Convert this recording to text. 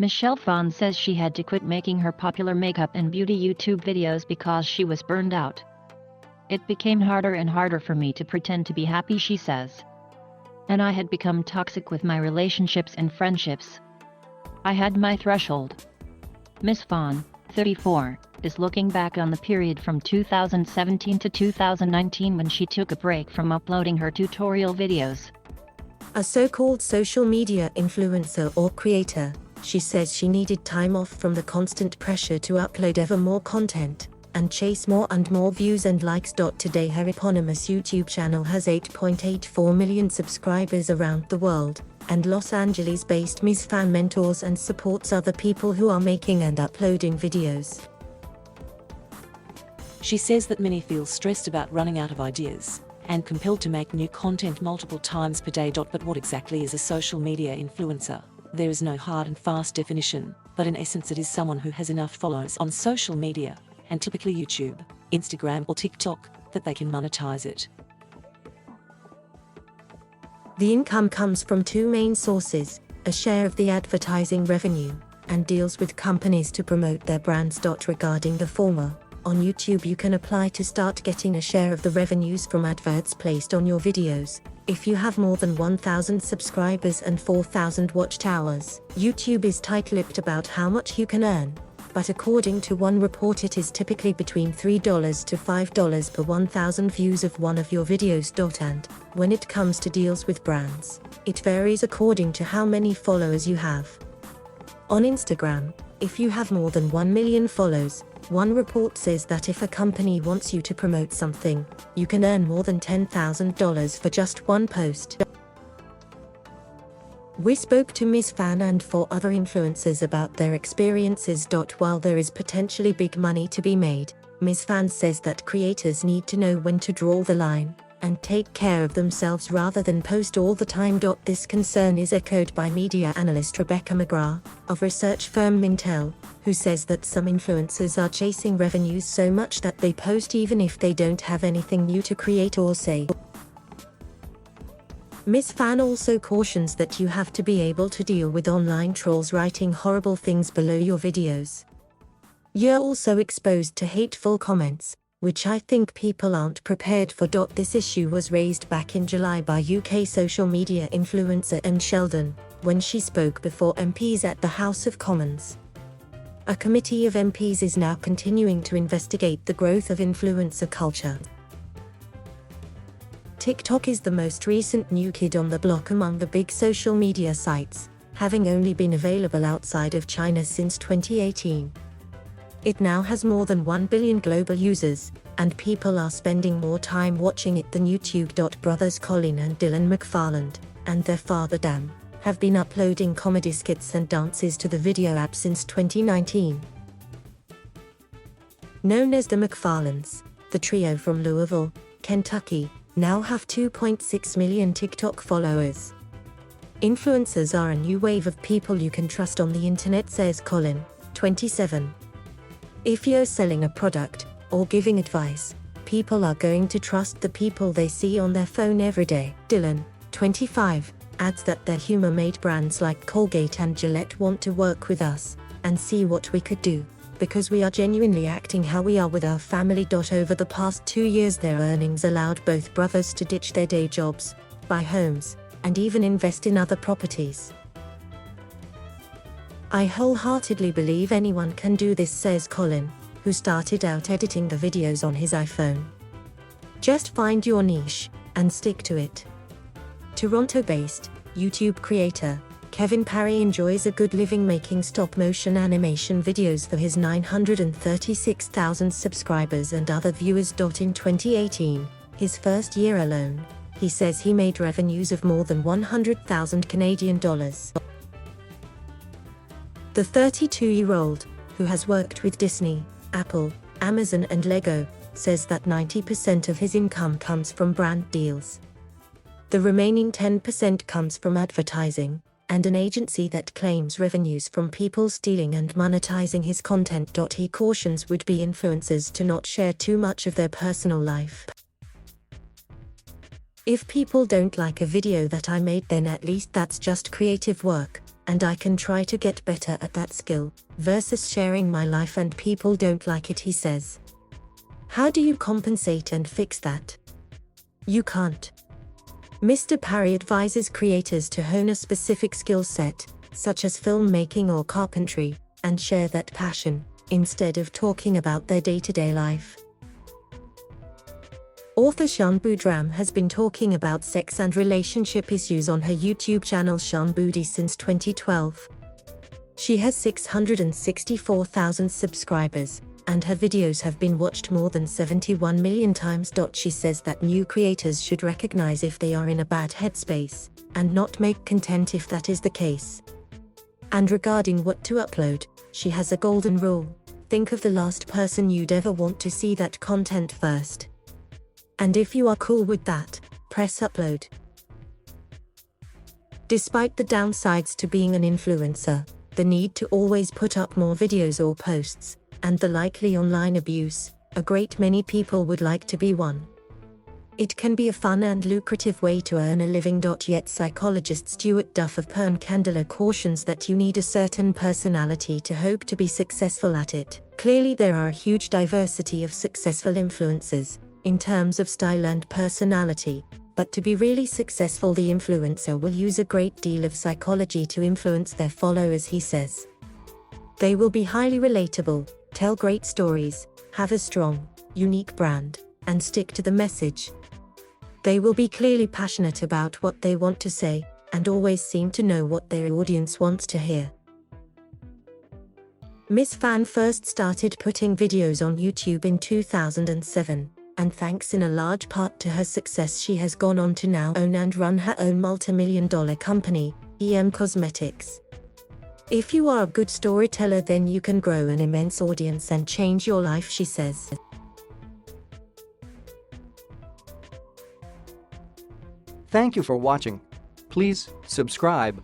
Michelle Phan says she had to quit making her popular makeup and beauty YouTube videos because she was burned out. It became harder and harder for me to pretend to be happy, she says. And I had become toxic with my relationships and friendships. I had my threshold. Miss Phan, 34, is looking back on the period from 2017 to 2019 when she took a break from uploading her tutorial videos. A so-called social media influencer or creator, she says she needed time off from the constant pressure to upload ever more content and chase more and more views and likes. Today her eponymous YouTube channel has 8.84 million subscribers around the world, and Los Angeles-based Ms. Phan mentors and supports other people who are making and uploading videos. She says that many feel stressed about running out of ideas and compelled to make new content multiple times per day. But what exactly is a social media influencer? There is no hard and fast definition, but in essence it is someone who has enough followers on social media, and typically YouTube, Instagram or TikTok, that they can monetize it. The income comes from two main sources: a share of the advertising revenue, and deals with companies to promote their brands. Regarding the former, on YouTube you can apply to start getting a share of the revenues from adverts placed on your videos. If you have more than 1,000 subscribers and 4,000 watch hours, YouTube is tight-lipped about how much you can earn. But according to one report, it is typically between $3 to $5 per 1,000 views of one of your videos. And when it comes to deals with brands, it varies according to how many followers you have. On Instagram, if you have more than 1 million followers, one report says that if a company wants you to promote something, you can earn more than $10,000 for just one post. We spoke to Ms. Phan and 4 other influencers about their experiences. While there is potentially big money to be made, Ms. Phan says that creators need to know when to draw the line and take care of themselves rather than post all the time. This concern is echoed by media analyst Rebecca McGrath of research firm Mintel, who says that some influencers are chasing revenues so much that they post even if they don't have anything new to create or say. Ms. Phan also cautions that you have to be able to deal with online trolls writing horrible things below your videos. You're also exposed to hateful comments, which I think people aren't prepared for. This issue was raised back in July by UK social media influencer M. Sheldon, when she spoke before MPs at the House of Commons. A committee of MPs is now continuing to investigate the growth of influencer culture. TikTok is the most recent new kid on the block among the big social media sites, having only been available outside of China since 2018. It now has more than 1 billion global users, and people are spending more time watching it than YouTube. Brothers Colin and Dylan McFarland, and their father Dan, have been uploading comedy skits and dances to the video app since 2019. Known as the McFarlands, the trio from Louisville, Kentucky, now have 2.6 million TikTok followers. Influencers are a new wave of people you can trust on the internet, says Colin, 27. If you're selling a product or giving advice, people are going to trust the people they see on their phone every day. Dylan, 25, adds that their humor made brands like Colgate and Gillette want to work with us and see what we could do, because we are genuinely acting how we are with our family. Over the past 2 years, their earnings allowed both brothers to ditch their day jobs, buy homes, and even invest in other properties. I wholeheartedly believe anyone can do this, says Colin, who started out editing the videos on his iPhone. Just find your niche and stick to it. Toronto-based YouTube creator Kevin Parry enjoys a good living making stop-motion animation videos for his 936,000 subscribers and other viewers. In 2018, his first year alone, he says he made revenues of more than 100,000 Canadian dollars. The 32-year-old, who has worked with Disney, Apple, Amazon and Lego, says that 90% of his income comes from brand deals. The remaining 10% comes from advertising and an agency that claims revenues from people stealing and monetizing his content. He cautions would-be influencers to not share too much of their personal life. If people don't like a video that I made, then at least that's just creative work, and I can try to get better at that skill, versus sharing my life and people don't like it, he says. How do you compensate and fix that? You can't. Mr. Parry advises creators to hone a specific skill set, such as filmmaking or carpentry, and share that passion, instead of talking about their day-to-day life. Author Shan Boodram has been talking about sex and relationship issues on her YouTube channel Shan Boodi since 2012. She has 664,000 subscribers, and her videos have been watched more than 71 million times. She says that new creators should recognize if they are in a bad headspace, and not make content if that is the case. And regarding what to upload, she has a golden rule: think of the last person you'd ever want to see that content first. And if you are cool with that, press upload. Despite the downsides to being an influencer, the need to always put up more videos or posts, and the likely online abuse, a great many people would like to be one. It can be a fun and lucrative way to earn a living. Yet psychologist Stuart Duff of Perncandler cautions that you need a certain personality to hope to be successful at it. Clearly there are a huge diversity of successful influencers, in terms of style and personality, but to be really successful the influencer will use a great deal of psychology to influence their followers, he says. They will be highly relatable, tell great stories, have a strong, unique brand, and stick to the message. They will be clearly passionate about what they want to say, and always seem to know what their audience wants to hear. Miss Fan first started putting videos on YouTube in 2007. And thanks in a large part to her success she has gone on to now own and run her own multi-million-dollar company, EM Cosmetics. If you are a good storyteller then you can grow an immense audience and change your life, she says. Thank you for watching. Please subscribe.